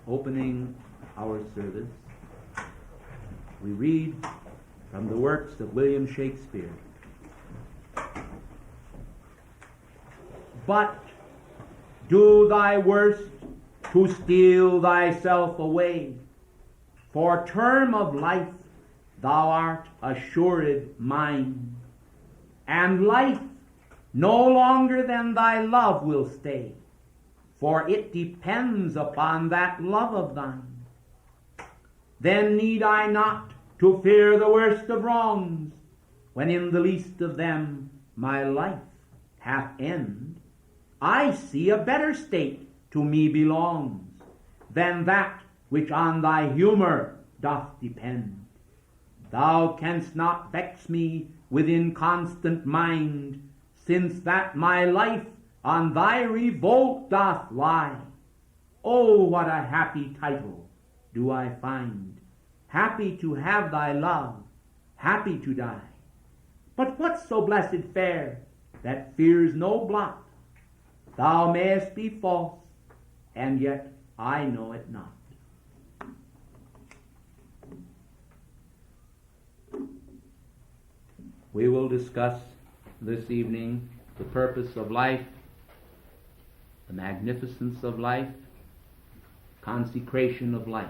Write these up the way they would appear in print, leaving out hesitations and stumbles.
opening our service, we read from the works of William Shakespeare. But do thy worst to steal thyself away, for term of life thou art assured mine, and life no longer than thy love will stay, for it depends upon that love of thine. Then need I not to fear the worst of wrongs, when in the least of them my life hath end. I see a better state to me belongs, than that which on thy humour doth depend. Thou canst not vex me with inconstant mind, since that my life on thy revolt doth lie. Oh, what a happy title do I find, happy to have thy love, happy to die. But what's so blessed fair that fears no blot? Thou mayest be false, and yet I know it not. We will discuss this evening the purpose of life, the magnificence of life, consecration of life.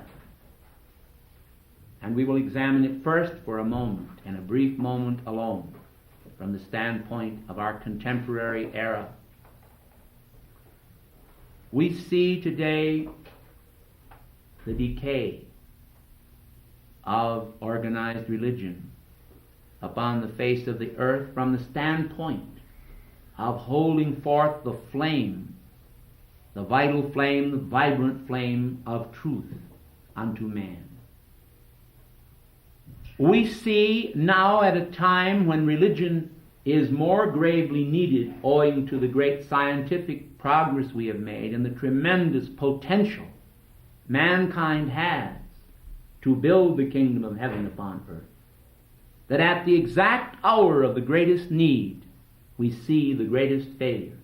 And we will examine it first for a moment, and a brief moment alone, from the standpoint of our contemporary era. We see today the decay of organized religion upon the face of the earth from the standpoint of holding forth the flame, the vital flame, the vibrant flame of truth unto man. We see now at a time when religion is more gravely needed owing to the great scientific progress we have made and the tremendous potential mankind has to build the kingdom of heaven upon earth, that at the exact hour of the greatest need, we see the greatest failure.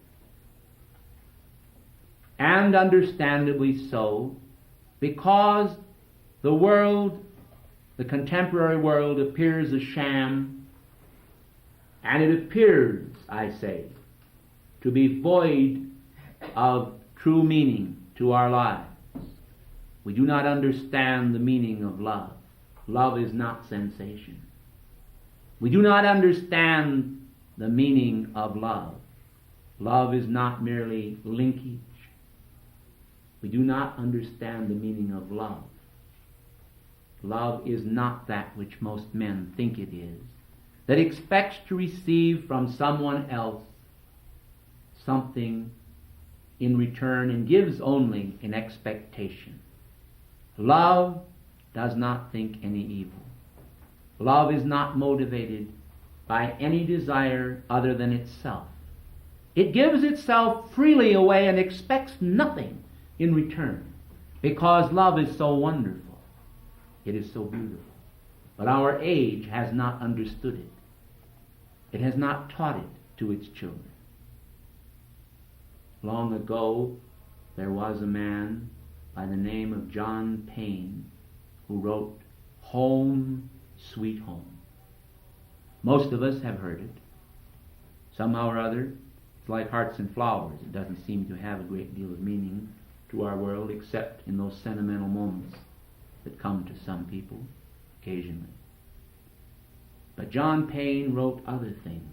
And understandably so, because the world, the contemporary world, appears a sham, and it appears, I say, to be void of true meaning to our lives. We do not understand the meaning of love. Love is not sensation. We do not understand the meaning of love. Love is not merely linkage. We do not understand the meaning of love. Love is not that which most men think it is, that expects to receive from someone else something in return and gives only in expectation. Love does not think any evil. Love is not motivated by any desire other than itself. It gives itself freely away and expects nothing in return, because love is so wonderful. It is so beautiful. But our age has not understood it. It has not taught it to its children. Long ago, there was a man by the name of John Payne who wrote Home, Sweet Home. Most of us have heard it. Somehow or other, it's like Hearts and Flowers. It doesn't seem to have a great deal of meaning to our world except in those sentimental moments that come to some people occasionally. But John Payne wrote other things.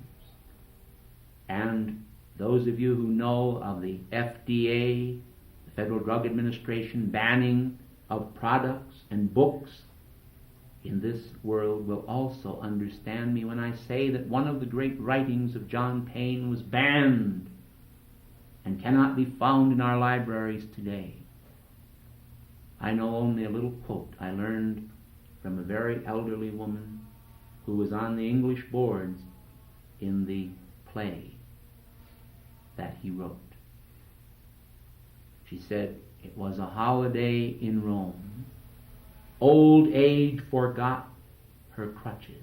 And those of you who know of the FDA, the Federal Drug Administration, banning of products and books in this world will also understand me when I say that one of the great writings of John Payne was banned and cannot be found in our libraries today. I know only a little quote I learned from a very elderly woman who was on the English boards in the play that he wrote. She said, "It was a holiday in Rome. Old age forgot her crutches.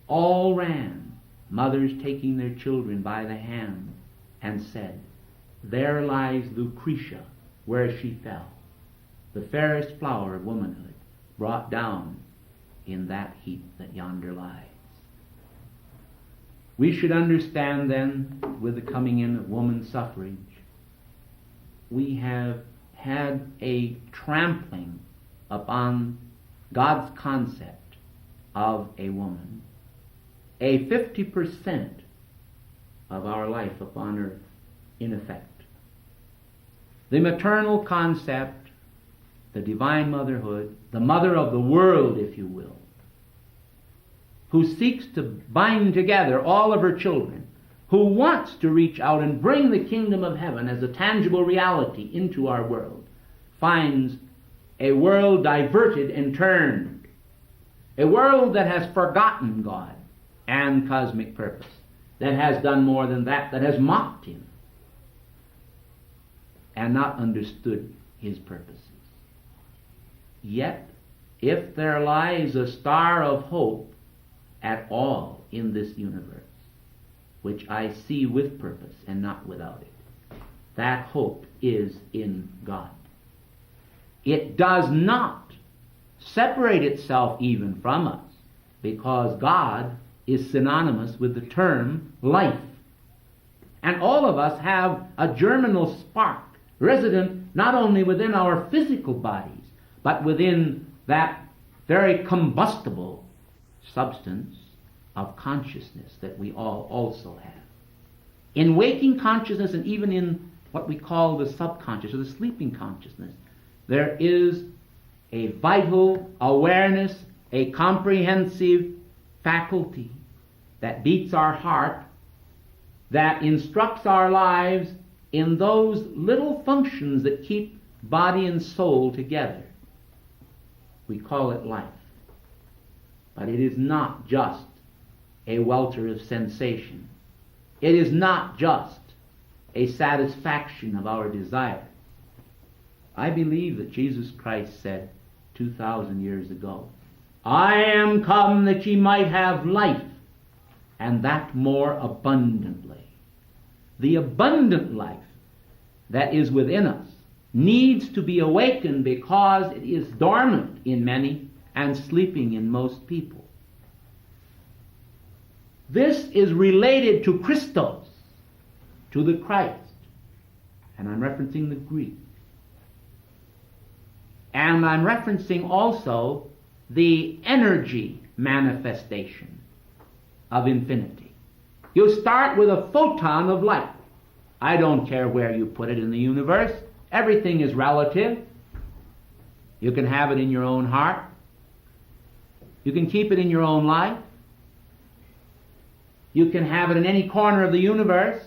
All ran, mothers taking their children by the hand, and said, 'There lies Lucretia where she fell.' the fairest flower of womanhood, brought down in that heap that yonder lies. We should understand then, with the coming in of woman's suffrage, we have had a trampling upon God's concept of a woman, a 50% of our life upon earth, in effect. The maternal concept, the divine motherhood, the mother of the world, if you will, who seeks to bind together all of her children, who wants to reach out and bring the kingdom of heaven as a tangible reality into our world, finds a world diverted and turned, a world that has forgotten God and cosmic purpose, that has done more than that has mocked him and not understood his purposes. Yet, if there lies a star of hope at all in this universe, which I see with purpose and not without it, that hope is in God. It does not separate itself even from us, because God is synonymous with the term life. And all of us have a germinal spark resident not only within our physical bodies, but within that very combustible substance of consciousness that we all also have. In waking consciousness, and even in what we call the subconscious or the sleeping consciousness, there is a vital awareness, a comprehensive faculty that beats our heart, that instructs our lives in those little functions that keep body and soul together. We call it life. But it is not just a welter of sensation. It is not just a satisfaction of our desire. I believe that Jesus Christ said 2,000 years ago, I am come that ye might have life, and that more abundantly. The abundant life that is within us needs to be awakened because it is dormant in many and sleeping in most people. This is related to Christos, to the Christ, and I'm referencing the Greek. And I'm referencing also the energy manifestation of infinity. You start with a photon of light. I don't care where you put it in the universe. Everything is relative. You can have it in your own heart. You can keep it in your own life. You can have it in any corner of the universe.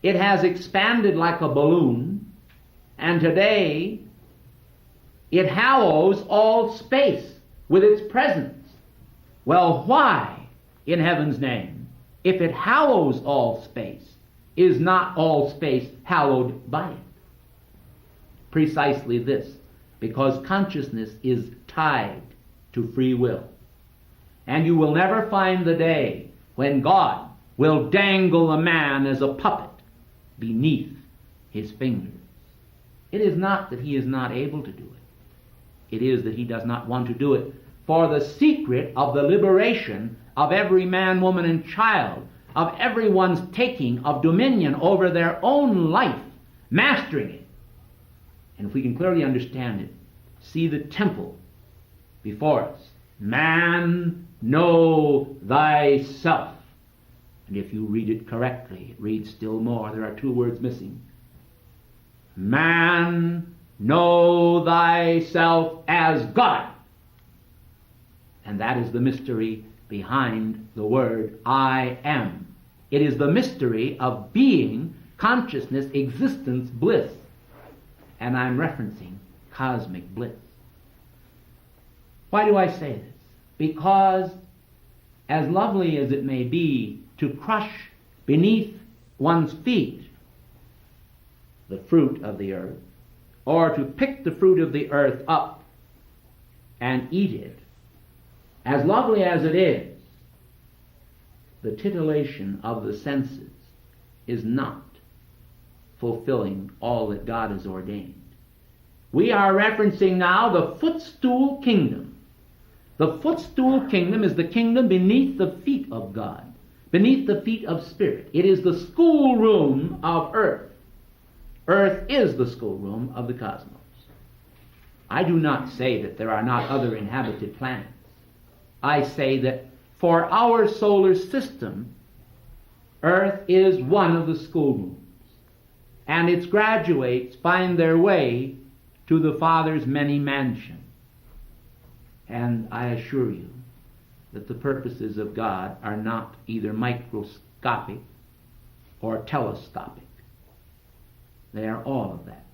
It has expanded like a balloon, and today it hallows all space with its presence. Well, why, in heaven's name, if it hallows all space, is not all space hallowed by it? Precisely this, because consciousness is tied to free will. And you will never find the day when God will dangle a man as a puppet beneath his fingers. It is not that he is not able to do it. It is that he does not want to do it for the secret of the liberation of every man, woman, and child, of everyone's taking of dominion over their own life, mastering it. And if we can clearly understand it, see the temple before us. Man, know thyself. And if you read it correctly, it reads still more. There are two words missing. Man, know thyself as God. And that is the mystery behind the word I am. It is the mystery of being, consciousness, existence, bliss. And I'm referencing cosmic bliss. Why do I say this? Because as lovely as it may be to crush beneath one's feet the fruit of the earth, or to pick the fruit of the earth up and eat it, as lovely as it is, the titillation of the senses is not fulfilling all that God has ordained. We are referencing now the footstool kingdom. The footstool kingdom is the kingdom beneath the feet of God, beneath the feet of spirit. It is the schoolroom of earth. Earth is the schoolroom of the cosmos. I do not say that there are not other inhabited planets. I say that for our solar system, Earth is one of the schoolrooms, and its graduates find their way to the Father's many mansions. And I assure you that the purposes of God are not either microscopic or telescopic. They are all of that.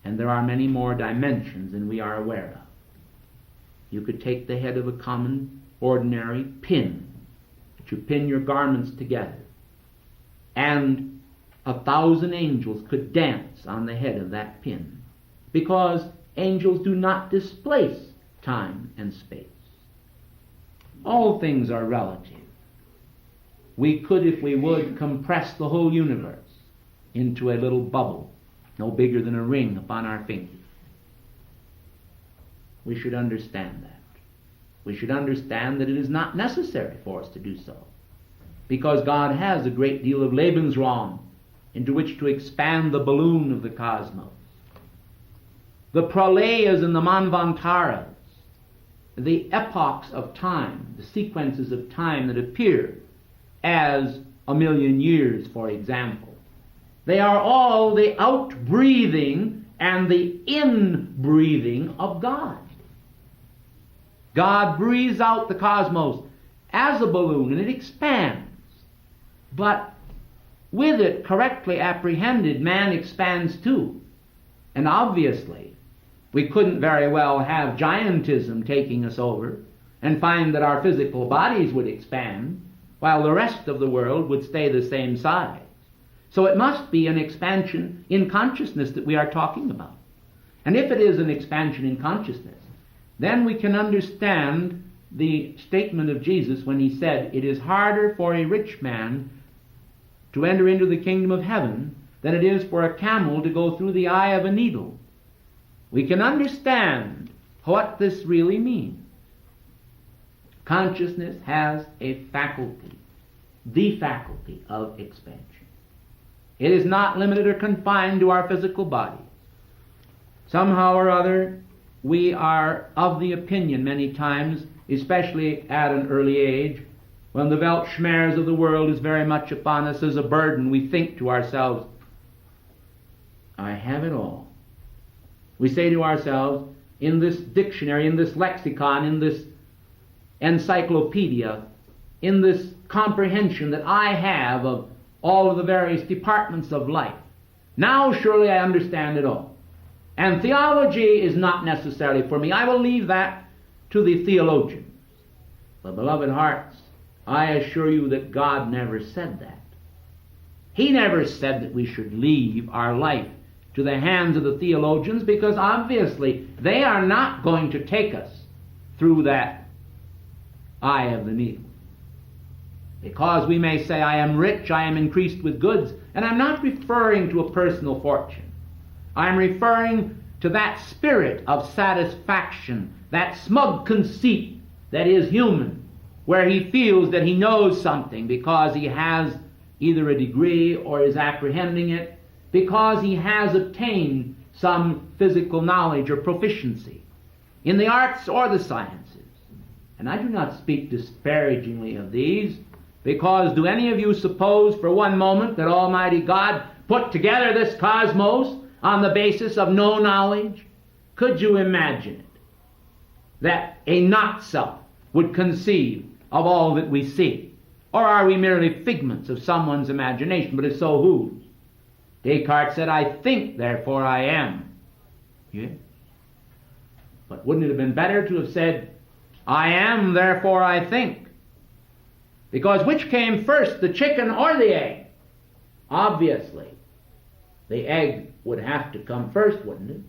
And there are many more dimensions than we are aware of. You could take the head of a common, ordinary pin, that you pin your garments together, and 1,000 angels could dance on the head of that pin, because angels do not displace time and space. All things are relative. We could, if we would, compress the whole universe into a little bubble, no bigger than a ring upon our finger. We should understand that. We should understand that it is not necessary for us to do so, because God has a great deal of Lebensraum into which to expand the balloon of the cosmos. The praleyas and the manvantaras, the epochs of time, the sequences of time that appear as 1,000,000 years, for example, they are all the outbreathing and the inbreathing of God. God breathes out the cosmos as a balloon, and it expands. But with it correctly apprehended, man expands too. And obviously, we couldn't very well have giantism taking us over and find that our physical bodies would expand while the rest of the world would stay the same size. So it must be an expansion in consciousness that we are talking about. And if it is an expansion in consciousness, then we can understand the statement of Jesus when he said, "It is harder for a rich man to enter into the kingdom of heaven than it is for a camel to go through the eye of a needle." We can understand what this really means. Consciousness has a faculty, the faculty of expansion. It is not limited or confined to our physical bodies. Somehow or other, we are of the opinion many times, especially at an early age, when the Weltschmerz of the world is very much upon us as a burden, we think to ourselves, I have it all. We say to ourselves, in this dictionary, in this lexicon, in this encyclopedia, in this comprehension that I have of all of the various departments of life, now surely I understand it all. And theology is not necessarily for me. I will leave that to the theologians. But beloved hearts, I assure you that God never said that. He never said that we should leave our life to the hands of the theologians, because obviously they are not going to take us through that eye of the needle. Because we may say, I am rich, I am increased with goods, and I'm not referring to a personal fortune. I'm referring to that spirit of satisfaction, that smug conceit that is human, where he feels that he knows something because he has either a degree or is apprehending it, because he has obtained some physical knowledge or proficiency in the arts or the sciences. And I do not speak disparagingly of these, because do any of you suppose for one moment that Almighty God put together this cosmos on the basis of no knowledge? Could you imagine it? That a not-self would conceive of all that we see? Or are we merely figments of someone's imagination? But if so, whose? Descartes said, I think, therefore I am. Yes. But wouldn't it have been better to have said, I am, therefore I think? Because which came first, the chicken or the egg? Obviously, the egg would have to come first, wouldn't it?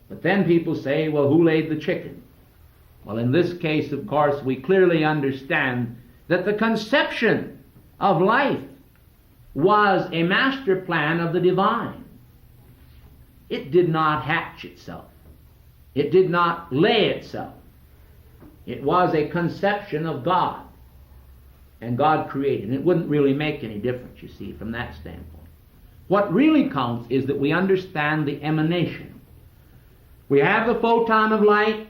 But then people say, well, who laid the chicken? Well, in this case, of course, we clearly understand that the conception of life was a master plan of the divine. It did not hatch itself. It did not lay itself. It was a conception of God. And God created. And it wouldn't really make any difference, you see, from that standpoint. What really counts is that we understand the emanation. We have the photon of light.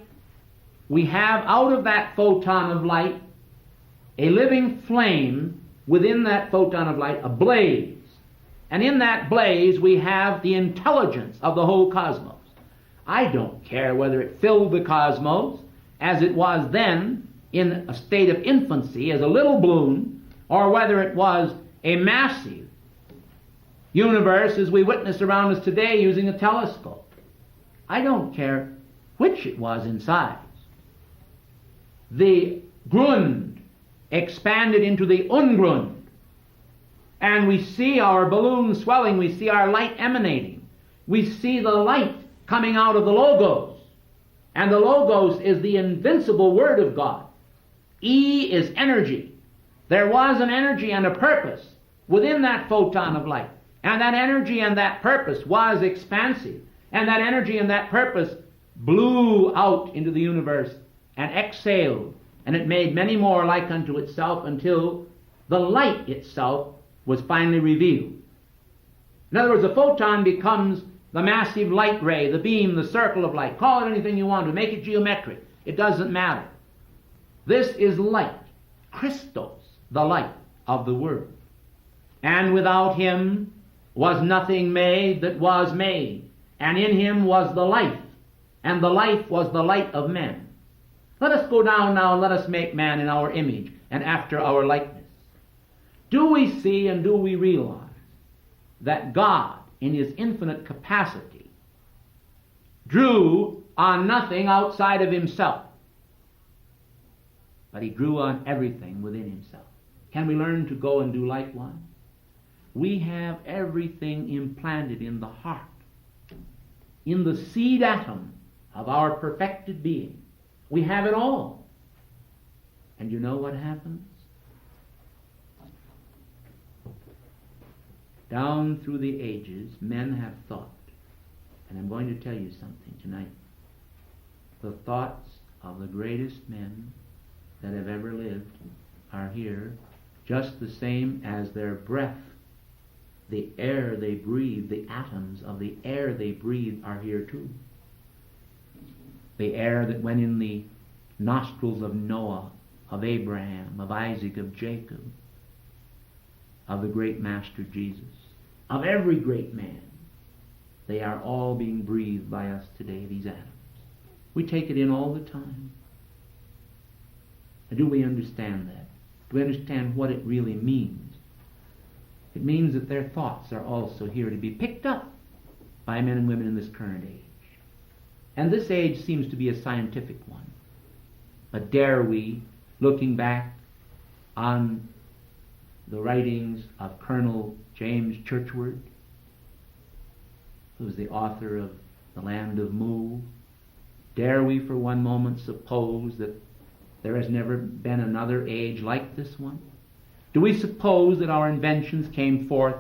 We have out of that photon of light a living flame, within that photon of light, a blaze. And in that blaze we have the intelligence of the whole cosmos. I don't care whether it filled the cosmos as it was then in a state of infancy as a little balloon, or whether it was a massive universe as we witness around us today using a telescope. I don't care which it was in size. The Grund expanded into the Ungrund, and we see our balloon swelling, we see our light emanating, we see the light coming out of the Logos, and the Logos is the invincible Word of God. E is energy. There was an energy and a purpose within that photon of light, and that energy and that purpose was expansive, and that energy and that purpose blew out into the universe and exhaled, and it made many more like unto itself until the light itself was finally revealed. In other words, the photon becomes the massive light ray, the beam, the circle of light. Call it anything you want to, make it geometric. It doesn't matter. This is light, Christos, the light of the world. And without him was nothing made that was made, and in him was the life, and the life was the light of men. Let us go down now and let us make man in our image and after our likeness. Do we see and do we realize that God, in his infinite capacity, drew on nothing outside of himself, but he drew on everything within himself? Can we learn to go and do likewise? We have everything implanted in the heart, in the seed atom of our perfected being. We have it all. And you know what happens? Down through the ages, men have thought. And I'm going to tell you something tonight. The thoughts of the greatest men that have ever lived are here, just the same as their breath. The air they breathe, the atoms of the air they breathe are here too. The air that went in the nostrils of Noah, of Abraham, of Isaac, of Jacob, of the great Master Jesus, of every great man. They are all being breathed by us today, these atoms. We take it in all the time. And do we understand that? Do we understand what it really means? It means that their thoughts are also here to be picked up by men and women in this current age. And this age seems to be a scientific one. But dare we, looking back on the writings of Colonel James Churchward, who was the author of The Land of Mu, dare we for one moment suppose that there has never been another age like this one? Do we suppose that our inventions came forth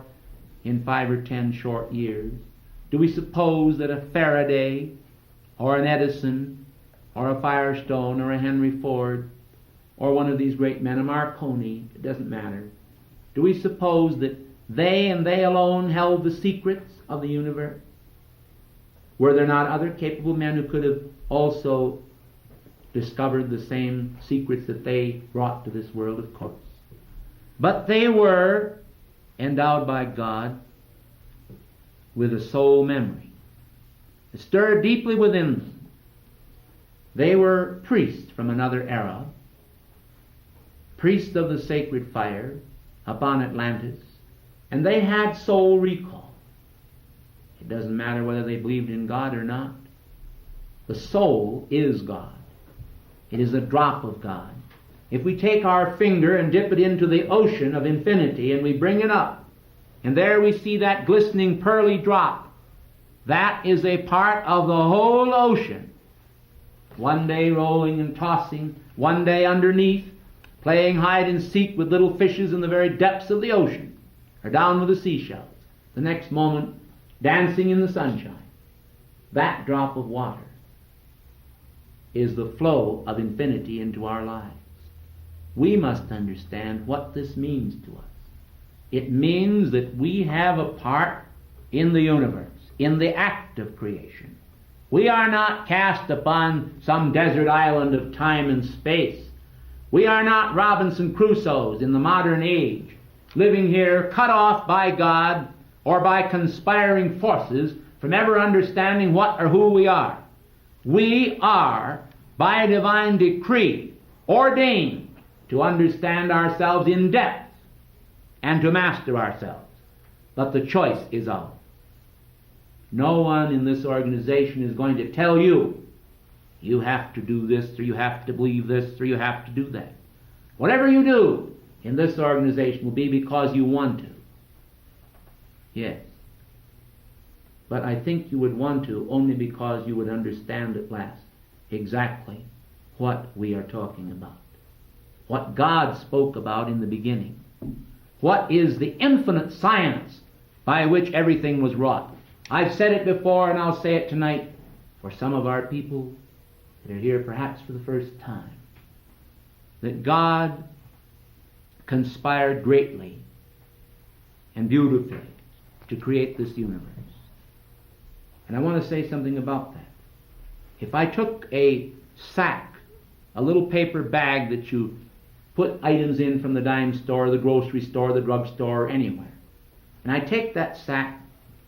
in 5 or 10 short years? Do we suppose that a Faraday or an Edison or a Firestone or a Henry Ford or one of these great men, a Marconi, it doesn't matter, do we suppose that they and they alone held the secrets of the universe? Were there not other capable men who could have also discovered the same secrets that they brought to this world? Of course. But they were endowed by God with a soul memory. It stirred deeply within them. They were priests from another era, priests of the sacred fire upon Atlantis, and they had soul recall. It doesn't matter whether they believed in God or not. The soul is God. It is a drop of God. If we take our finger and dip it into the ocean of infinity and we bring it up, and there we see that glistening pearly drop, that is a part of the whole ocean. One day rolling and tossing, one day underneath, playing hide and seek with little fishes in the very depths of the ocean, or down with the seashells. The next moment, dancing in the sunshine. that drop of water is the flow of infinity into our lives. We must understand what this means to us. It means that we have a part in the universe, in the act of creation. We are not cast upon some desert island of time and space. We are not Robinson Crusoes in the modern age, living here cut off by God or by conspiring forces from ever understanding what or who we are. We are, by divine decree, ordained to understand ourselves in depth and to master ourselves. But the choice is ours. No one in this organization is going to tell you, you have to do this, or you have to believe this, or you have to do that. Whatever you do in this organization will be because you want to. Yes. But I think you would want to only because you would understand at last exactly what we are talking about. What God spoke about in the beginning. What is the infinite science by which everything was wrought. I've said it before and I'll say it tonight for some of our people that are here perhaps for the first time, that God conspired greatly and beautifully to create this universe. And I want to say something about that. If I took a sack, a little paper bag that you put items in from the dime store, the grocery store, the drug store, or anywhere, and I take that sack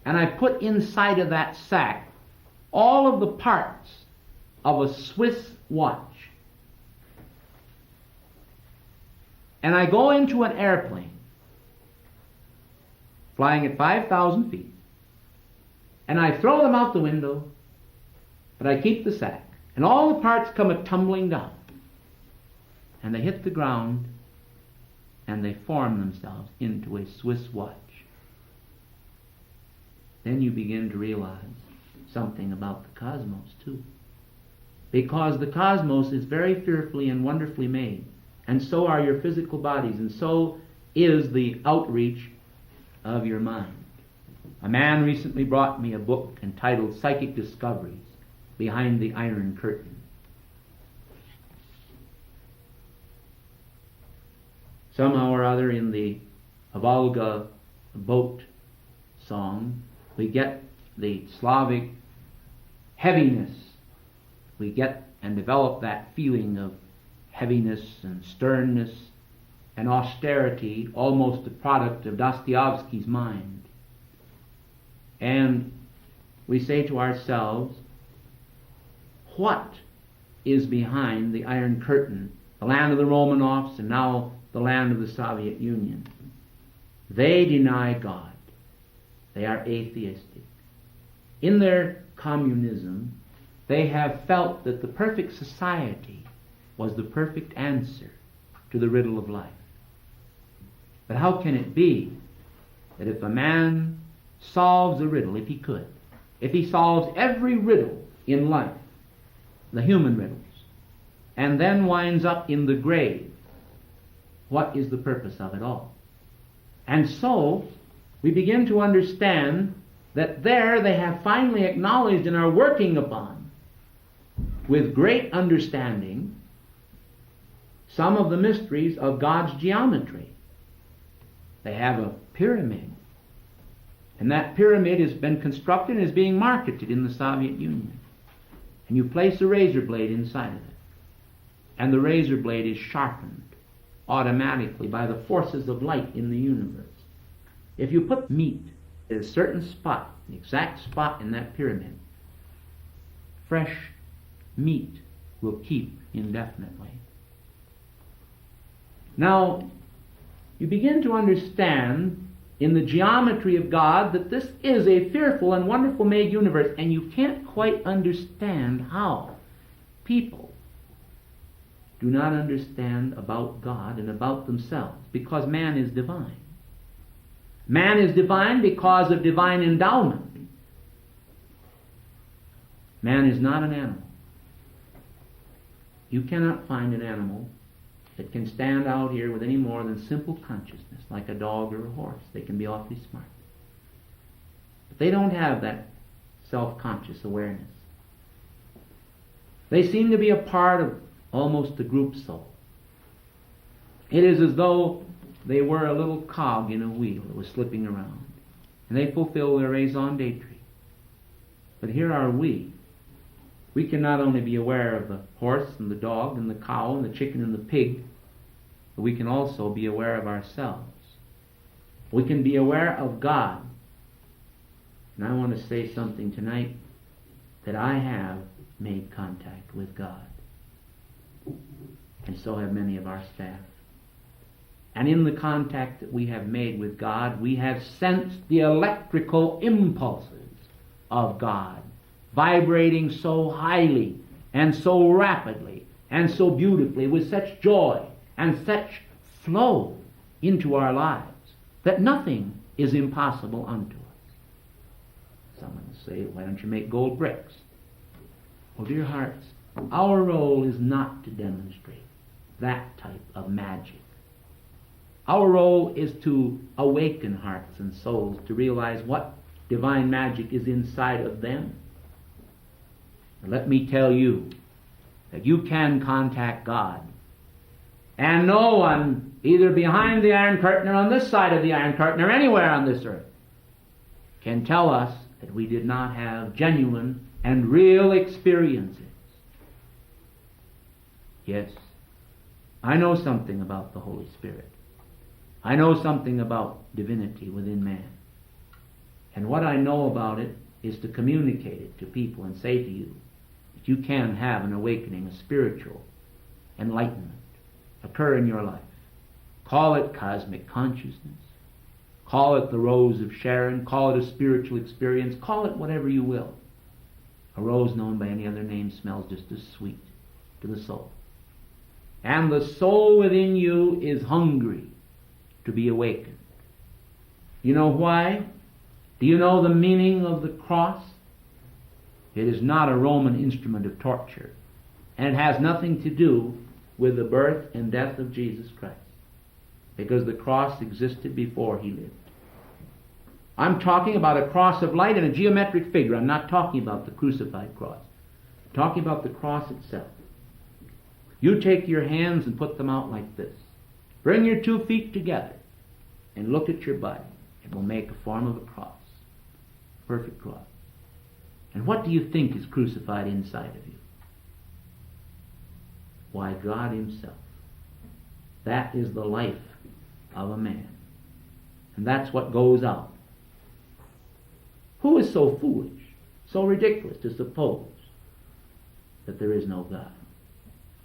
and I put inside of that sack all of the parts of a Swiss watch, and I go into an airplane flying at 5,000 feet, and I throw them out the window, but I keep the sack, and all the parts come a-tumbling down, and they hit the ground, and they form themselves into a Swiss watch. Then you begin to realize something about the cosmos too. Because the cosmos is very fearfully and wonderfully made, and so are your physical bodies, and so is the outreach of your mind. A man recently brought me a book entitled Psychic Discoveries Behind the Iron Curtain. Somehow or other in the Volga boat song, we get the Slavic heaviness. We get and develop that feeling of heaviness and sternness and austerity, almost a product of Dostoevsky's mind. And we say to ourselves, what is behind the Iron Curtain, the land of the Romanovs and now the land of the Soviet Union? They deny God. They are atheistic. In their communism, they have felt that the perfect society was the perfect answer to the riddle of life. But how can it be that if a man solves a riddle, if he could, if he solves every riddle in life, the human riddles, and then winds up in the grave, what is the purpose of it all? And so, we begin to understand that there they have finally acknowledged and are working upon, with great understanding, some of the mysteries of God's geometry. They have a pyramid, and that pyramid has been constructed and is being marketed in the Soviet Union. And you place a razor blade inside of it, and the razor blade is sharpened automatically by the forces of light in the universe. If you put meat at a certain spot, the exact spot in that pyramid, fresh meat will keep indefinitely. Now, you begin to understand in the geometry of God that this is a fearful and wonderful made universe, and you can't quite understand how people do not understand about God and about themselves, because man is divine. Man is divine because of divine endowment. Man is not an animal. You cannot find an animal that can stand out here with any more than simple consciousness, like a dog or a horse. They can be awfully smart. But they don't have that self-conscious awareness. They seem to be a part of almost the group soul. It is as though they were a little cog in a wheel that was slipping around, and they fulfill their raison d'etre. But here are we. We can not only be aware of the horse and the dog and the cow and the chicken and the pig, but we can also be aware of ourselves. We can be aware of God. And I want to say something tonight, that I have made contact with God. And so have many of our staff. And in the contact that we have made with God, we have sensed the electrical impulses of God, vibrating so highly and so rapidly and so beautifully, with such joy and such flow into our lives, that nothing is impossible unto us. Someone will say, why don't you make gold bricks? Well, dear hearts, our role is not to demonstrate that type of magic. Our role is to awaken hearts and souls to realize what divine magic is inside of them. And let me tell you that you can contact God. And no one, either behind the Iron Curtain or on this side of the Iron Curtain or anywhere on this earth, can tell us that we did not have genuine and real experiences. Yes, I know something about the Holy Spirit. I know something about divinity within man. And what I know about it is to communicate it to people and say to you that you can have an awakening, a spiritual enlightenment occur in your life. Call it cosmic consciousness. Call it the Rose of Sharon. Call it a spiritual experience. Call it whatever you will. A rose known by any other name smells just as sweet to the soul. And the soul within you is hungry to be awakened. You know why? Do you know the meaning of the cross? It is not a Roman instrument of torture, and it has nothing to do with the birth and death of Jesus Christ, because the cross existed before he lived. I'm talking about a cross of light and a geometric figure. I'm not talking about the crucified cross. I'm talking about the cross itself. You take your hands and put them out like this. Bring your 2 feet together and look at your body. It will make a form of a cross. Perfect cross. And what do you think is crucified inside of you? Why, God himself. That is the life of a man. And that's what goes out. Who is so foolish, so ridiculous to suppose that there is no God?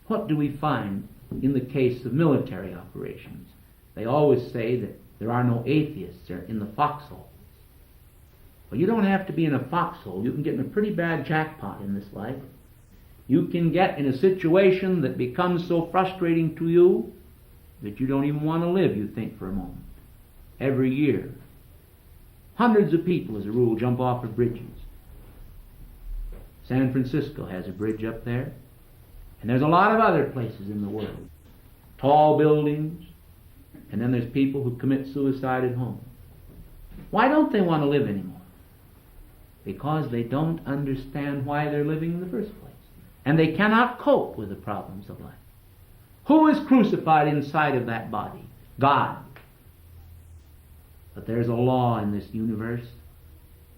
What do we find in the case of military operations? They always say that there are no atheists in the foxholes. Well, you don't have to be in a foxhole. You can get in a pretty bad jackpot in this life. You can get in a situation that becomes so frustrating to you that you don't even want to live, you think, for a moment. Every year, hundreds of people, as a rule, jump off of bridges. San Francisco has a bridge up there. And there's a lot of other places in the world. Tall buildings. And then there's people who commit suicide at home. Why don't they want to live anymore? Because they don't understand why they're living in the first place. And they cannot cope with the problems of life. Who is crucified inside of that body? God. But there's a law in this universe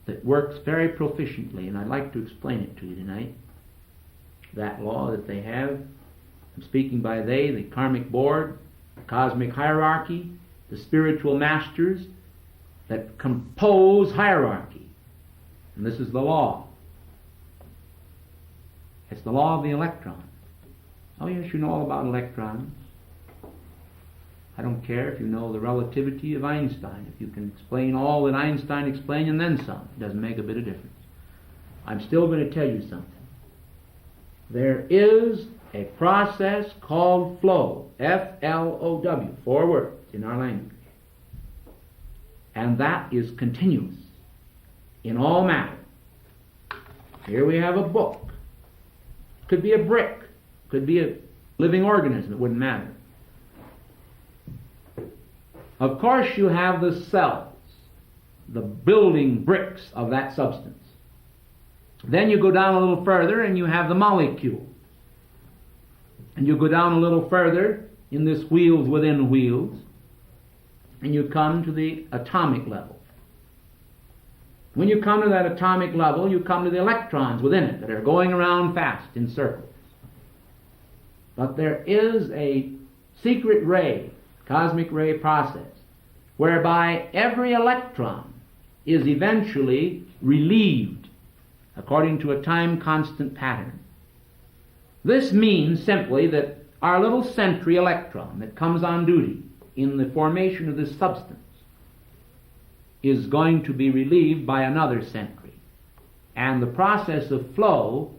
that works very proficiently, and I'd like to explain it to you tonight. That law that they have, I'm speaking by they, the karmic board, the cosmic hierarchy, the spiritual masters that compose hierarchy. And this is the law. It's the law of the electron. Oh yes, you know all about electrons. I don't care if you know the relativity of Einstein. If you can explain all that Einstein explained and then some, it doesn't make a bit of difference. I'm still going to tell you something. There is a process called flow, F-L-O-W, 4 words in our language. And that is continuous in all matter. Here we have a book. It could be a brick. It could be a living organism. It wouldn't matter. Of course you have the cells, the building bricks of that substance. Then you go down a little further and you have the molecule. And you go down a little further in this wheels within wheels, and you come to the atomic level. When you come to that atomic level, you come to the electrons within it that are going around fast in circles. But there is a secret ray, cosmic ray process, whereby every electron is eventually relieved according to a time constant pattern. This means simply that our little sentry electron that comes on duty in the formation of this substance is going to be relieved by another sentry. And the process of flow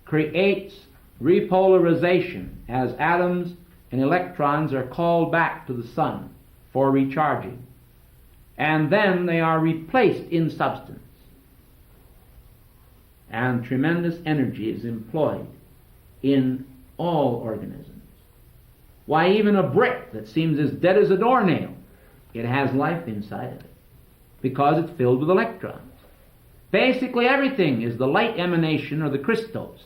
creates repolarization as atoms and electrons are called back to the sun for recharging. And then they are replaced in substance. And tremendous energy is employed in all organisms. Why, even a brick that seems as dead as a doornail, it has life inside of it because it's filled with electrons. Basically everything is the light emanation or the Christos.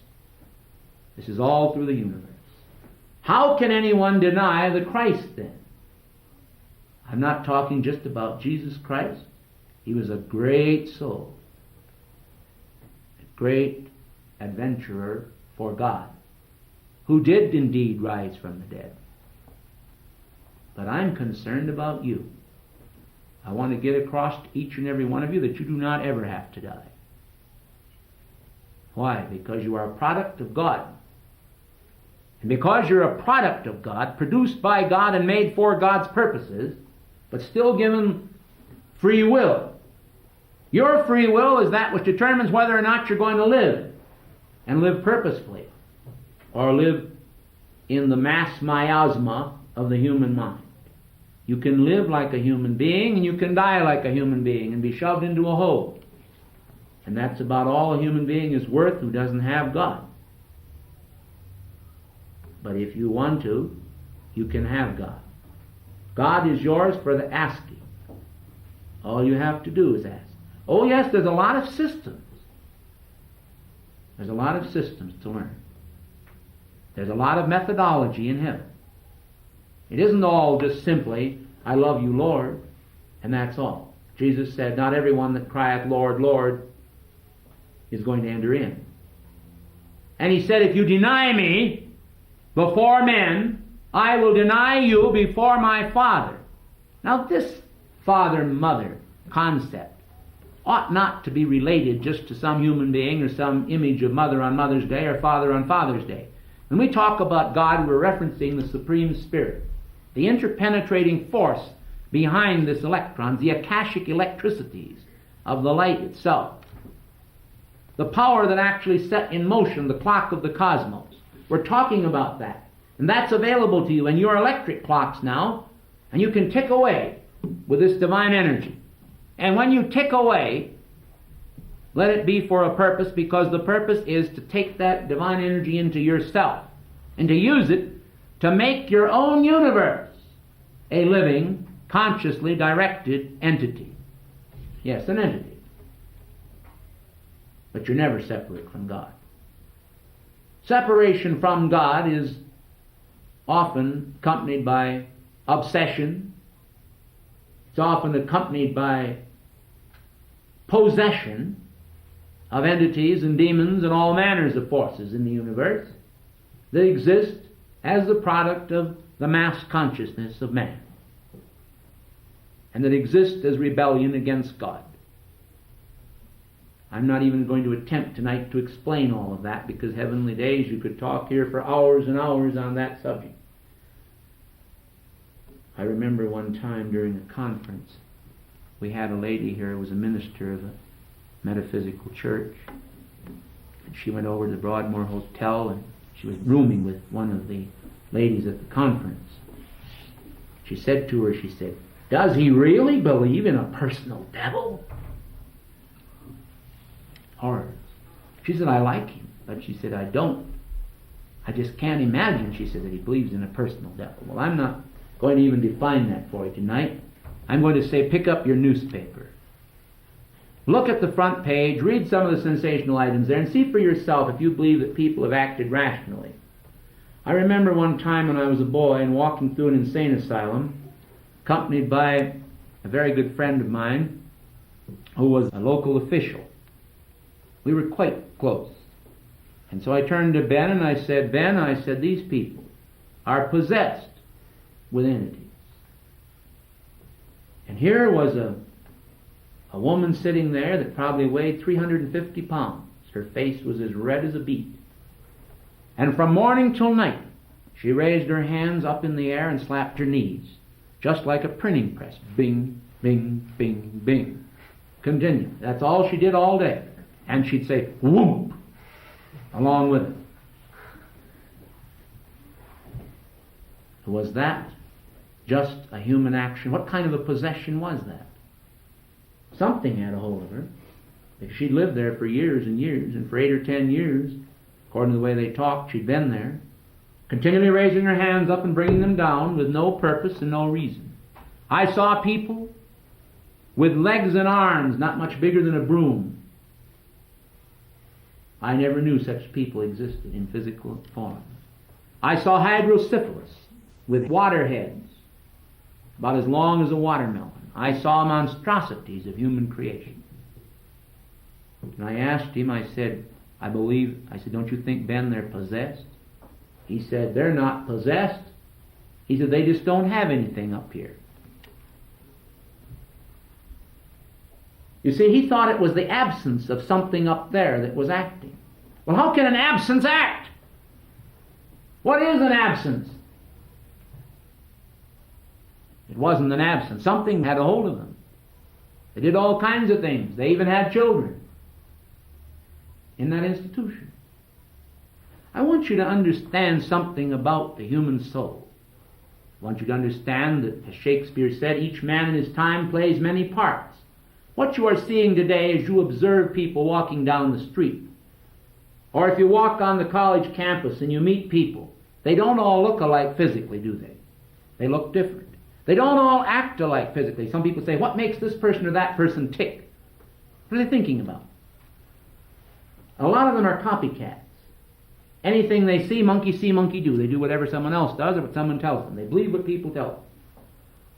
This is all through the universe. How can anyone deny the Christ then? I'm not talking just about Jesus Christ. He was a great soul, a great adventurer for God, who did indeed rise from the dead. But I'm concerned about you. I want to get across to each and every one of you that you do not ever have to die. Why? Because you are a product of God. And because you're a product of God, produced by God and made for God's purposes, but still given free will. Your free will is that which determines whether or not you're going to live, and live purposefully, or live in the mass miasma of the human mind. You can live like a human being, and you can die like a human being, and be shoved into a hole. And that's about all a human being is worth who doesn't have God. But if you want to, you can have God. God is yours for the asking. All you have to do is ask. Oh yes, there's a lot of systems. There's a lot of systems to learn. There's a lot of methodology in heaven. It isn't all just simply, I love you, Lord, and that's all. Jesus said, not everyone that crieth, Lord, Lord, is going to enter in. And he said, if you deny me before men, I will deny you before my Father. Now this father-mother concept ought not to be related just to some human being or some image of mother on Mother's Day or father on Father's Day. When we talk about God, we're referencing the Supreme Spirit, the interpenetrating force behind this electron, the akashic electricities of the light itself, the power that actually set in motion the clock of the cosmos. We're talking about that. And that's available to you in your electric clocks now, and you can tick away with this divine energy. And when you tick away, let it be for a purpose, because the purpose is to take that divine energy into yourself and to use it to make your own universe a living, consciously directed entity. Yes, an entity. But you're never separate from God. Separation from God is often accompanied by obsession. It's often accompanied by possession of entities and demons and all manners of forces in the universe that exist as the product of the mass consciousness of man, and that exist as rebellion against God. I'm not even going to attempt tonight to explain all of that, because heavenly days, you could talk here for hours and hours on that subject. I remember one time during a conference, we had a lady here who was a minister of a metaphysical church. And she went over to the Broadmoor Hotel, and she was rooming with one of the ladies at the conference. She said to her, she said, does he really believe in a personal devil? Or she said, I like him. But she said, I don't. I just can't imagine, she said, that he believes in a personal devil. Well, I'm not going to even define that for you tonight. I'm going to say, pick up your newspaper Look at the front page, read some of the sensational items there, and see for yourself if you believe that people have acted rationally. I remember one time when I was a boy and walking through an insane asylum, accompanied by a very good friend of mine who was a local official. We were quite close. And so I turned to Ben and I said, Ben, I said, these people are possessed with entities. And here was a woman sitting there that probably weighed 350 pounds. Her face was as red as a beet. And from morning till night, she raised her hands up in the air and slapped her knees, just like a printing press. Bing, bing, bing, bing. Continue. That's all she did all day. And she'd say, whoop, along with it. Was that just a human action? What kind of a possession was that? Something had a hold of her. If she'd lived there for years and years, and for 8 or 10 years, according to the way they talked, she'd been there, continually raising her hands up and bringing them down with no purpose and no reason. I saw people with legs and arms not much bigger than a broom. I never knew such people existed in physical form. I saw hydrocephalus with water heads about as long as a watermelon. I saw monstrosities of human creation. And I asked him, I said, don't you think, Ben, they're possessed? He said, they're not possessed. He said, they just don't have anything up here. You see, he thought it was the absence of something up there that was acting. Well, how can an absence act? What is an absence? It wasn't an absence. Something had a hold of them. They did all kinds of things. They even had children in that institution. I want you to understand something about the human soul. I want you to understand that, as Shakespeare said, each man in his time plays many parts. What you are seeing today as you observe people walking down the street, or if you walk on the college campus and you meet people, they don't all look alike physically, do they? They look different. They don't all act alike physically. Some people say, what makes this person or that person tick? What are they thinking about? A lot of them are copycats. Anything they see, monkey do. They do whatever someone else does or what someone tells them. They believe what people tell them.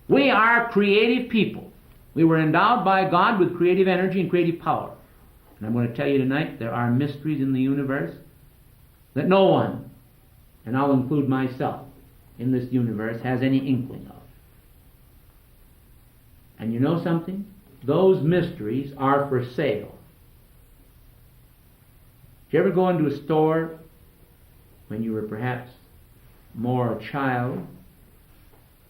We are creative people. We were endowed by God with creative energy and creative power. And I'm going to tell you tonight, there are mysteries in the universe that no one, and I'll include myself in this universe, has any inkling of. And you know something? Those mysteries are for sale. Did you ever go into a store when you were perhaps more a child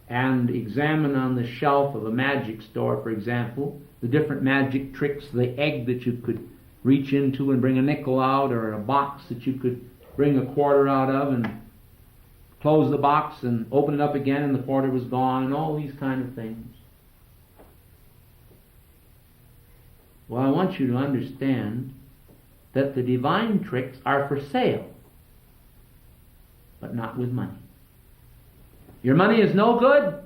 and examine on the shelf of a magic store, for example, the different magic tricks, the egg that you could reach into and bring a nickel out, or a box that you could bring a quarter out of and close the box and open it up again and the quarter was gone, and all these kind of things? Well, I want you to understand that the divine tricks are for sale, but not with money. Your money is no good.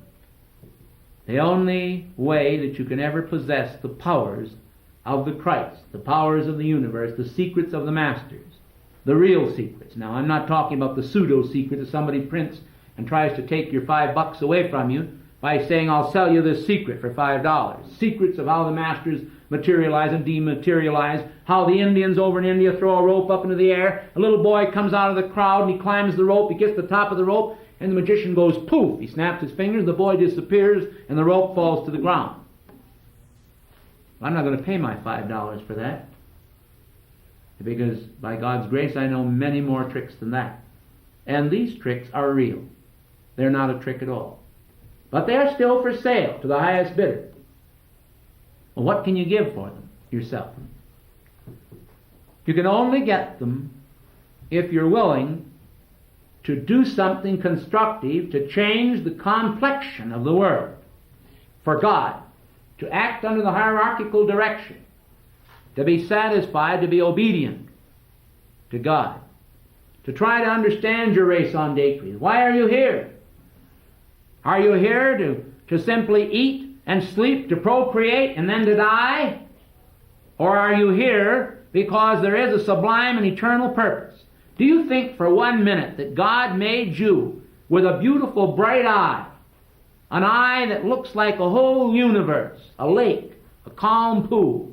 The only way that you can ever possess the powers of the Christ, the powers of the universe, the secrets of the masters, the real secrets. Now, I'm not talking about the pseudo-secret that somebody prints and tries to take your $5 away from you by saying, I'll sell you this secret for $5. Secrets of how the masters materialize and dematerialize, how the Indians over in India throw a rope up into the air, a little boy comes out of the crowd and he climbs the rope, he gets to the top of the rope, and the magician goes poof, he snaps his fingers, the boy disappears, and the rope falls to the ground. I'm not going to pay my $5 for that, because by God's grace I know many more tricks than that. And these tricks are real. They're not a trick at all. But they are still for sale to the highest bidder. Well, what can you give for them yourself? You can only get them if you're willing to do something constructive to change the complexion of the world for God, to act under the hierarchical direction, to be satisfied, to be obedient to God, to try to understand your raison d'etre. Why are you here? Are you here to simply eat and sleep, to procreate, and then to die? Or are you here because there is a sublime and eternal purpose? Do you think for 1 minute that God made you with a beautiful bright eye, an eye that looks like a whole universe, a lake, a calm pool,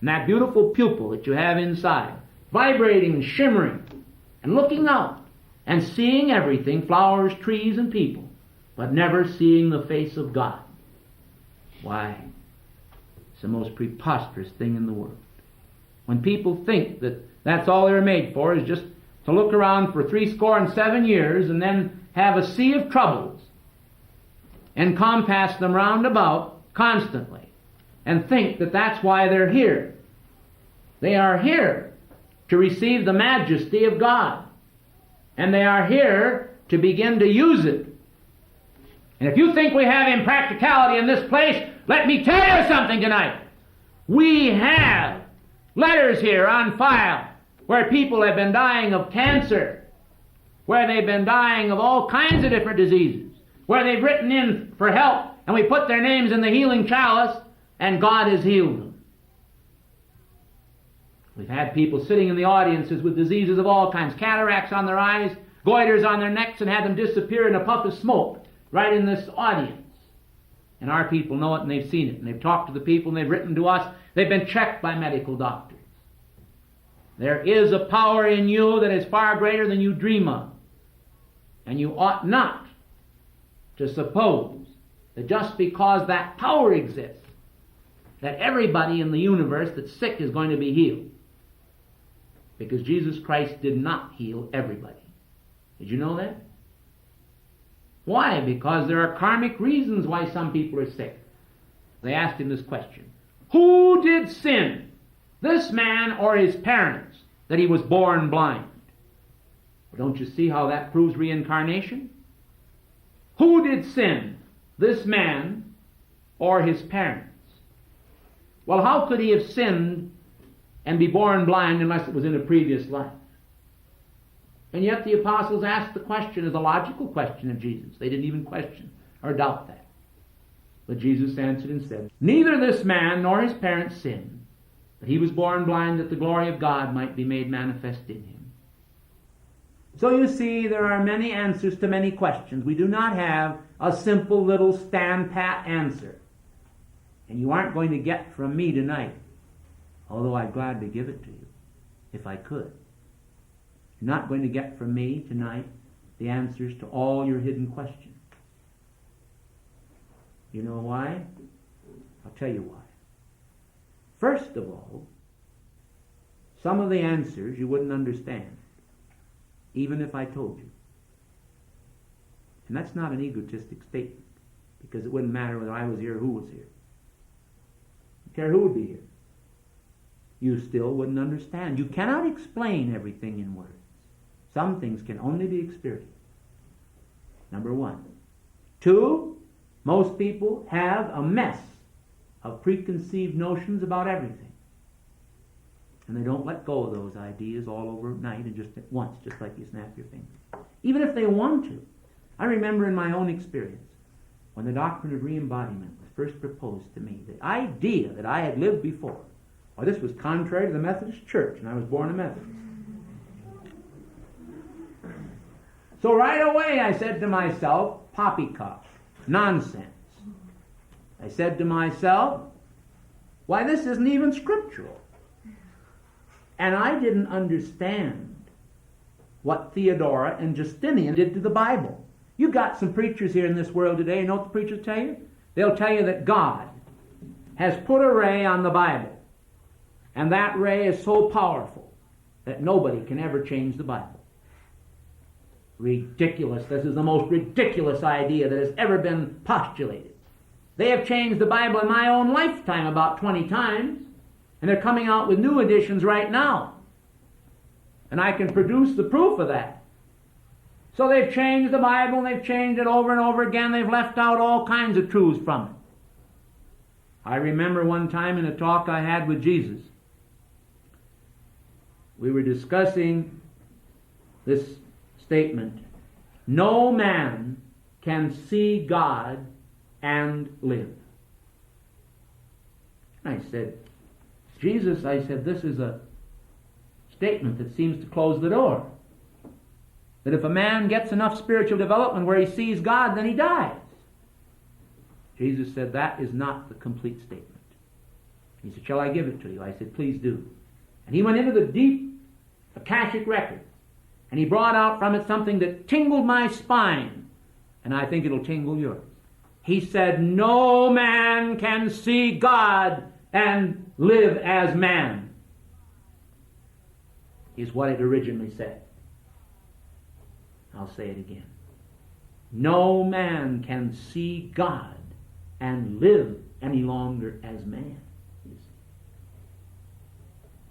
and that beautiful pupil that you have inside, vibrating and shimmering, and looking out, and seeing everything, flowers, trees, and people, but never seeing the face of God? Why, it's the most preposterous thing in the world. When people think that that's all they're made for, is just to look around for 67 years and then have a sea of troubles and compass them round about constantly, and think that that's why they're here. They are here to receive the majesty of God, and they are here to begin to use it. And if you think we have impracticality in this place, let me tell you something tonight. We have letters here on file where people have been dying of cancer, where they've been dying of all kinds of different diseases, where they've written in for help, and we put their names in the healing chalice, and God has healed them. We've had people sitting in the audiences with diseases of all kinds, cataracts on their eyes, goiters on their necks, and had them disappear in a puff of smoke right in this audience. And our people know it, and they've seen it, and they've talked to the people, and they've written to us. They've been checked by medical doctors. There is a power in you that is far greater than you dream of. And you ought not to suppose that just because that power exists, that everybody in the universe that's sick is going to be healed. Because Jesus Christ did not heal everybody. Did you know that? Why? Because there are karmic reasons why some people are sick. They asked him this question: who did sin, this man or his parents, that he was born blind? Well, don't you see how that proves reincarnation? Who did sin, this man or his parents? Well, how could he have sinned and be born blind unless it was in a previous life? And yet the apostles asked the question as a logical question of Jesus. They didn't even question or doubt that. But Jesus answered and said, neither this man nor his parents sinned, but he was born blind that the glory of God might be made manifest in him. So you see, there are many answers to many questions. We do not have a simple little stand-pat answer. And you aren't going to get from me tonight, although I'd gladly give it to you, if I could. You're not going to get from me tonight the answers to all your hidden questions. You know why? I'll tell you why. First of all, some of the answers you wouldn't understand, even if I told you. And that's not an egotistic statement, because it wouldn't matter whether I was here or who was here. I don't care who would be here. You still wouldn't understand. You cannot explain everything in words. Some things can only be experienced. Number one. Two, most people have a mess of preconceived notions about everything. And they don't let go of those ideas all overnight and just at once, just like you snap your fingers. Even if they want to. I remember in my own experience, when the doctrine of re-embodiment was first proposed to me, the idea that I had lived before, well, this was contrary to the Methodist Church, and I was born a Methodist. So right away I said to myself, poppycock, nonsense. I said to myself, why, this isn't even scriptural. And I didn't understand what Theodora and Justinian did to the Bible. You got some preachers here in this world today, you know what the preachers tell you? They'll tell you that God has put a ray on the Bible, and that ray is so powerful that nobody can ever change the Bible. Ridiculous. This is the most ridiculous idea that has ever been postulated. They have changed the Bible in my own lifetime about 20 times, and they're coming out with new editions right now. And I can produce the proof of that. So they've changed the Bible, and they've changed it over and over again. They've left out all kinds of truths from it. I remember one time in a talk I had with Jesus, we were discussing this statement: no man can see God and live. I said, Jesus, I said, this is a statement that seems to close the door. That if a man gets enough spiritual development where he sees God, then he dies. Jesus said, that is not the complete statement. He said, shall I give it to you? I said, please do. And he went into the deep Akashic records, and he brought out from it something that tingled my spine, and I think it'll tingle yours. He said, no man can see God and live as man, is what it originally said. I'll say it again. No man can see God and live any longer as man. You see.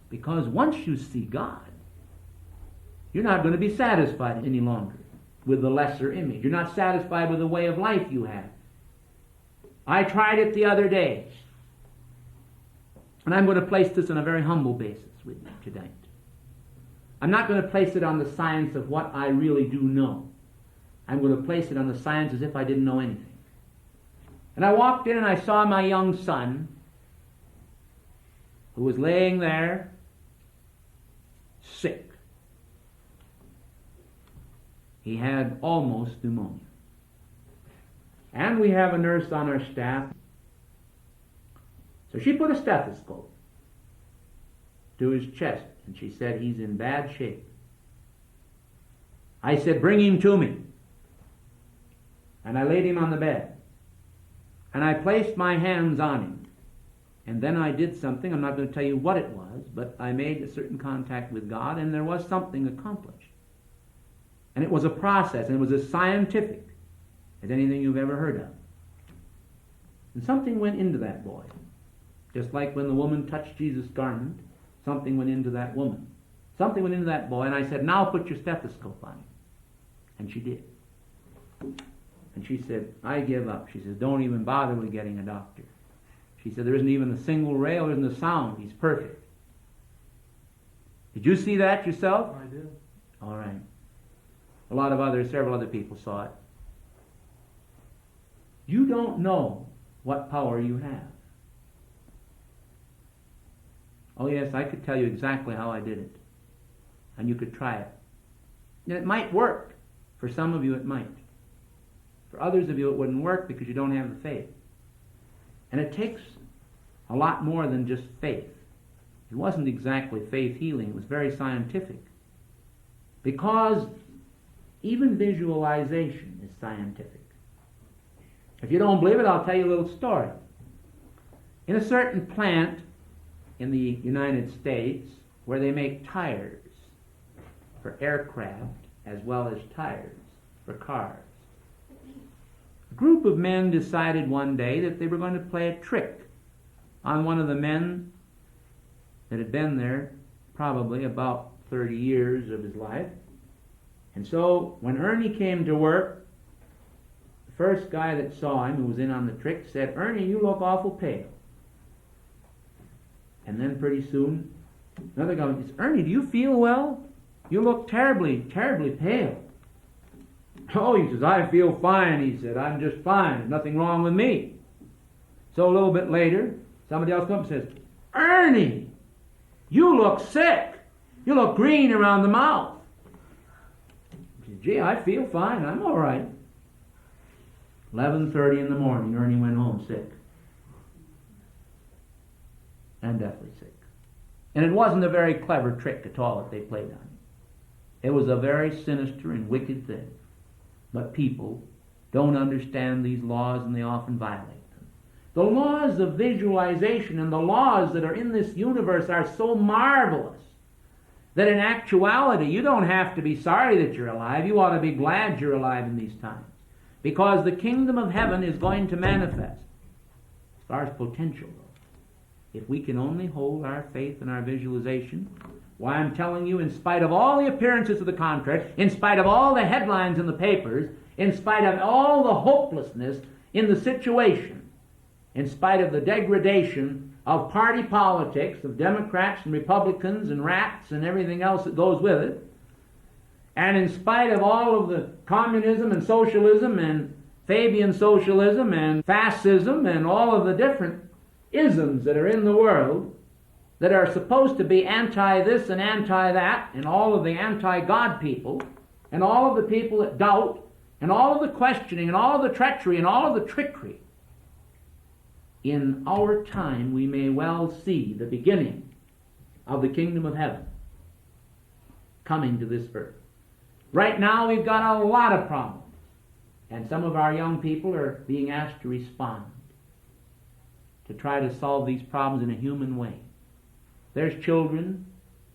Because once you see God, you're not going to be satisfied any longer with the lesser image. You're not satisfied with the way of life you have. I tried it the other day. And I'm going to place this on a very humble basis with you tonight. I'm not going to place it on the science of what I really do know. I'm going to place it on the science as if I didn't know anything. And I walked in and I saw my young son, who was laying there, sick. He had almost pneumonia. And we have a nurse on our staff. So she put a stethoscope to his chest, and she said, he's in bad shape. I said, bring him to me. And I laid him on the bed. And I placed my hands on him. And then I did something, I'm not going to tell you what it was, but I made a certain contact with God, and there was something accomplished. And it was a process, and it was as scientific as anything you've ever heard of. And something went into that boy. Just like when the woman touched Jesus' garment, something went into that woman. Something went into that boy, and I said, now put your stethoscope on him. And she did. And she said, I give up. She said, don't even bother with getting a doctor. She said, there isn't even a single rail, there isn't a sound. He's perfect. Did you see that yourself? I did. All right. Several other people saw it. You don't know what power you have. Oh yes, I could tell you exactly how I did it. And you could try it. And it might work. For some of you it might. For others of you it wouldn't work because you don't have the faith. And it takes a lot more than just faith. It wasn't exactly faith healing, it was very scientific. Because even visualization is scientific. If you don't believe it, I'll tell you a little story. In a certain plant in the United States where they make tires for aircraft as well as tires for cars, a group of men decided one day that they were going to play a trick on one of the men that had been there probably about 30 years of his life. And so when Ernie came to work, the first guy that saw him, who was in on the trick, said, Ernie, you look awful pale. And then pretty soon, another guy says, Ernie, do you feel well? You look terribly, terribly pale. Oh, he says, I feel fine. He said, I'm just fine. There's nothing wrong with me. So a little bit later, somebody else comes and says, Ernie, you look sick. You look green around the mouth. He said, gee, I feel fine. I'm all right. 11:30 in the morning, Ernie went home sick. And deathly sick. And it wasn't a very clever trick at all that they played on him. It was a very sinister and wicked thing. But people don't understand these laws, and they often violate them. The laws of visualization and the laws that are in this universe are so marvelous that in actuality you don't have to be sorry that you're alive. You ought to be glad you're alive in these times. Because the kingdom of heaven is going to manifest. As far as potential though, if we can only hold our faith and our visualization, why, I'm telling you, in spite of all the appearances to the contrary, in spite of all the headlines in the papers, in spite of all the hopelessness in the situation, in spite of the degradation of party politics, of Democrats and Republicans and rats and everything else that goes with it, and in spite of all of the communism and socialism and Fabian socialism and fascism and all of the different isms that are in the world, that are supposed to be anti-this and anti-that, and all of the anti-God people, and all of the people that doubt, and all of the questioning, and all of the treachery, and all of the trickery, in our time we may well see the beginning of the kingdom of heaven coming to this earth. Right now we've got a lot of problems, and some of our young people are being asked to respond, to try to solve these problems in a human way. There's children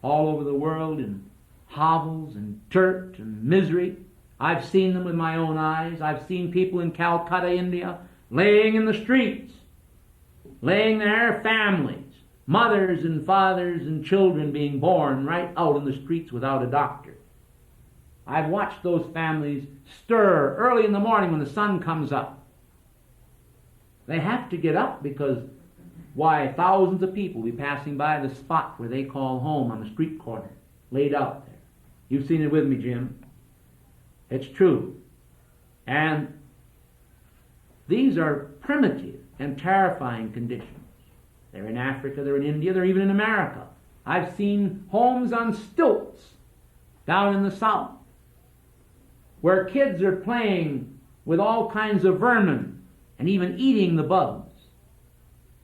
all over the world in hovels and dirt and misery. I've seen them with my own eyes. I've seen people in Calcutta, India, laying in the streets, laying there, families, mothers and fathers and children being born right out in the streets without a doctor. I've watched those families stir early in the morning when the sun comes up. They have to get up because, why, thousands of people will be passing by the spot where they call home on the street corner, laid out there. You've seen it with me, Jim. It's true. And these are primitive and terrifying conditions. They're in Africa, they're in India, they're even in America. I've seen homes on stilts down in the South where kids are playing with all kinds of vermin and even eating the bugs.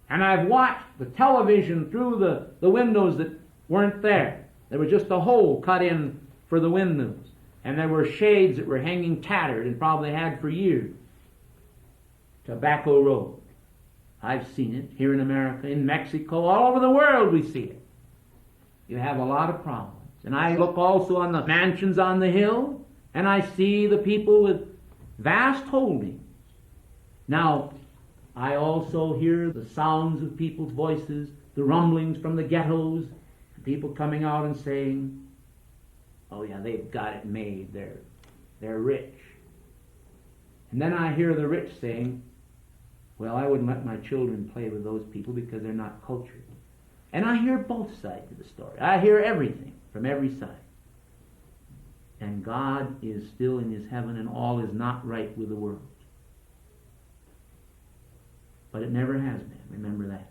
And I've watched the television through the windows that weren't there. There was just a hole cut in for the windows. And there were shades that were hanging tattered and probably had for years. Tobacco Road. I've seen it here in America, in Mexico, all over the world we see it. You have a lot of problems. And I look also on the mansions on the hill, and I see the people with vast holdings. Now, I also hear the sounds of people's voices, the rumblings from the ghettos, people coming out and saying, oh yeah, they've got it made, they're rich. And then I hear the rich saying, well, I wouldn't let my children play with those people because they're not cultured. And I hear both sides of the story. I hear everything from every side. And God is still in his heaven, and all is not right with the world. But it never has been. Remember that.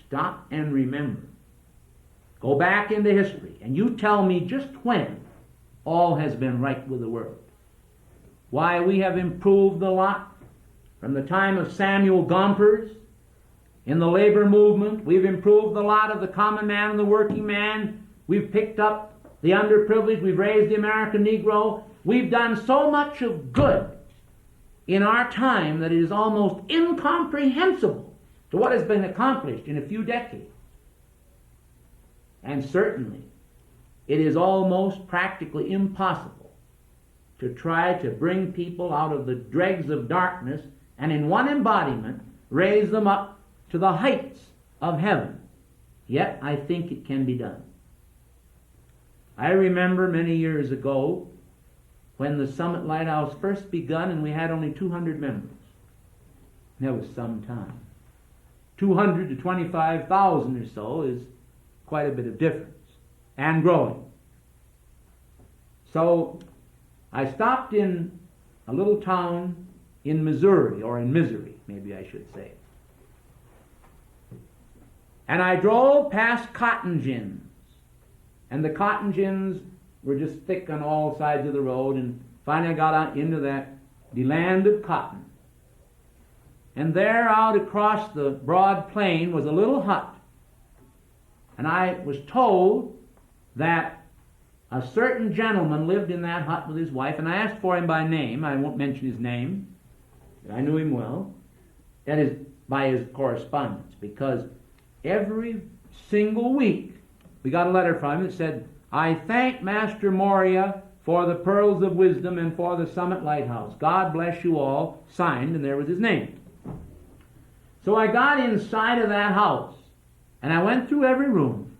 Stop and remember. Go back into history, and you tell me just when all has been right with the world. Why, we have improved a lot from the time of Samuel Gompers in the labor movement. We've improved a lot of the common man and the working man. We've picked up the underprivileged. We've raised the American Negro. We've done so much of good in our time that it is almost incomprehensible to what has been accomplished in a few decades. And certainly, it is almost practically impossible to try to bring people out of the dregs of darkness and in one embodiment raise them up to the heights of heaven. Yet, I think it can be done. I remember many years ago when the Summit Lighthouse first begun and we had only 200 members. That was some time. 200 to 25,000 or so is quite a bit of difference, and growing. So I stopped in a little town in Missouri, or in Misery, maybe I should say. And I drove past cotton gins, and the cotton gins were just thick on all sides of the road, and finally I got out into the land of cotton. And there out across the broad plain was a little hut. And I was told that a certain gentleman lived in that hut with his wife, and I asked for him by name. I won't mention his name, but I knew him well. That is, by his correspondence, because every single week we got a letter from him that said, I thank Master Moria for the pearls of wisdom and for the Summit Lighthouse. God bless you all. Signed, and there was his name. So I got inside of that house, and I went through every room,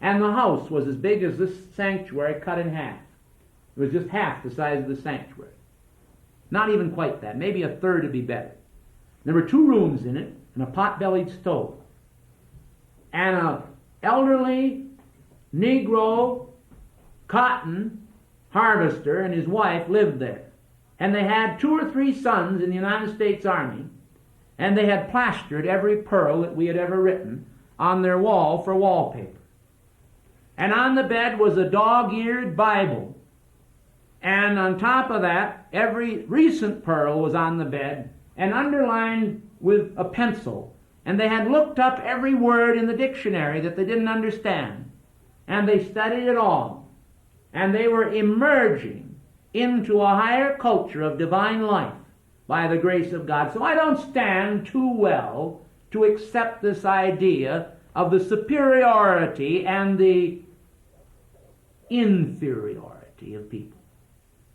and the house was as big as this sanctuary cut in half. It was just half the size of the sanctuary. Not even quite that. Maybe a third would be better. There were 2 rooms in it, and a pot-bellied stove. And an elderly Negro cotton harvester and his wife lived there. And they had 2 or 3 sons in the United States Army, and they had plastered every pearl that we had ever written on their wall for wallpaper. And on the bed was a dog-eared Bible. And on top of that, every recent pearl was on the bed and underlined with a pencil. And they had looked up every word in the dictionary that they didn't understand. And they studied it all. And they were emerging into a higher culture of divine life by the grace of God. So I don't stand too well to accept this idea of the superiority and the inferiority of people.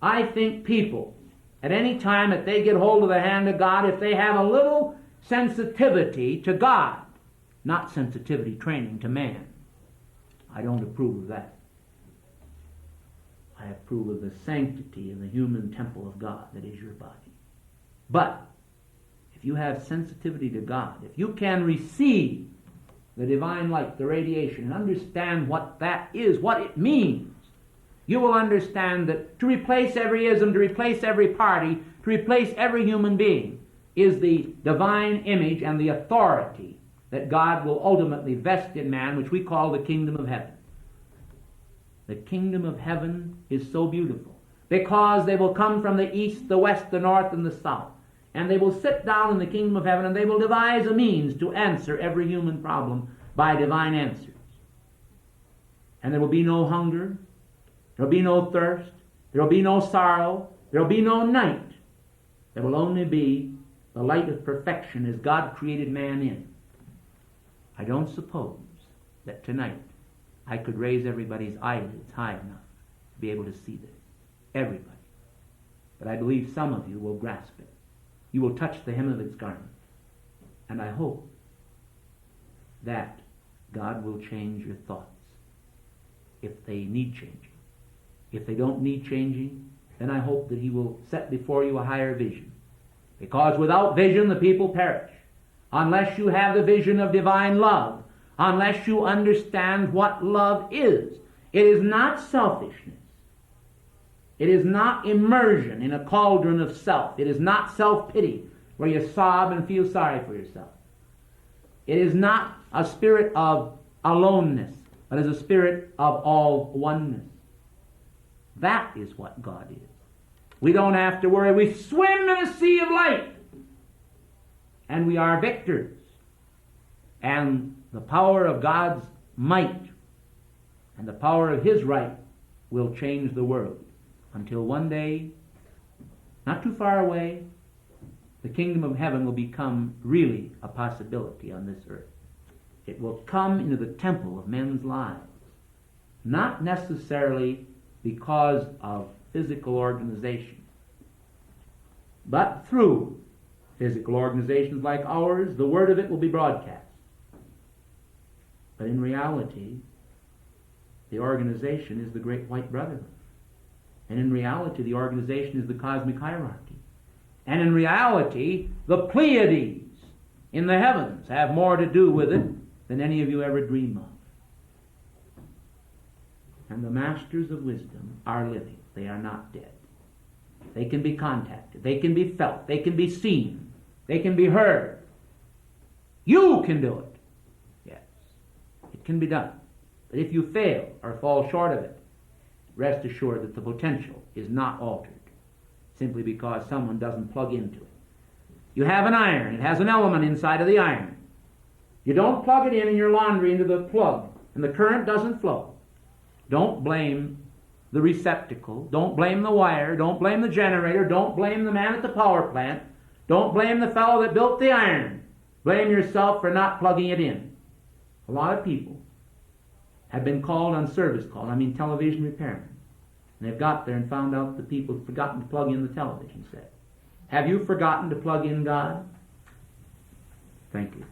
I think people, at any time that they get hold of the hand of God, if they have a little sensitivity to God, not sensitivity training to man, I don't approve of that. I approve of the sanctity of the human temple of God that is your body. But if you have sensitivity to God, if you can receive the divine light, the radiation, and understand what that is, what it means, you will understand that to replace every ism, to replace every party, to replace every human being is the divine image and the authority that God will ultimately vest in man, which we call the kingdom of heaven. The kingdom of heaven is so beautiful because they will come from the east, the west, the north, and the south. And they will sit down in the kingdom of heaven and they will devise a means to answer every human problem by divine answers. And there will be no hunger, there will be no thirst, there will be no sorrow, there will be no night. There will only be the light of perfection as God created man in. I don't suppose that tonight I could raise everybody's eyelids high enough to be able to see this. Everybody. But I believe some of you will grasp it. You will touch the hem of its garment. And I hope that God will change your thoughts if they need changing. If they don't need changing, then I hope that He will set before you a higher vision. Because without vision the people perish. Unless you have the vision of divine love, unless you understand what love is. It is not selfishness. It is not immersion in a cauldron of self. It is not self-pity where you sob and feel sorry for yourself. It is not a spirit of aloneness, but is a spirit of all oneness. That is what God is. We don't have to worry. We swim in a sea of light. And we are victors. And the power of God's might and the power of His right will change the world until one day, not too far away, the kingdom of heaven will become really a possibility on this earth. It will come into the temple of men's lives, not necessarily because of physical organization, but through physical organizations like ours, the word of it will be broadcast. But in reality, the organization is the Great White Brotherhood. And in reality, the organization is the cosmic hierarchy. And in reality, the Pleiades in the heavens have more to do with it than any of you ever dream of. And the masters of wisdom are living. They are not dead. They can be contacted. They can be felt. They can be seen. They can be heard. You can do it. Yes, it can be done. But if you fail or fall short of it, rest assured that the potential is not altered simply because someone doesn't plug into it. You have an iron. It has an element inside of the iron. You don't plug it in your laundry into the plug and the current doesn't flow. Don't blame the receptacle. Don't blame the wire. Don't blame the generator. Don't blame the man at the power plant. Don't blame the fellow that built the iron. Blame yourself for not plugging it in. A lot of people have been called on service call. I mean television repairmen. And they've got there and found out the people had forgotten to plug in the television set. Have you forgotten to plug in God? Thank you.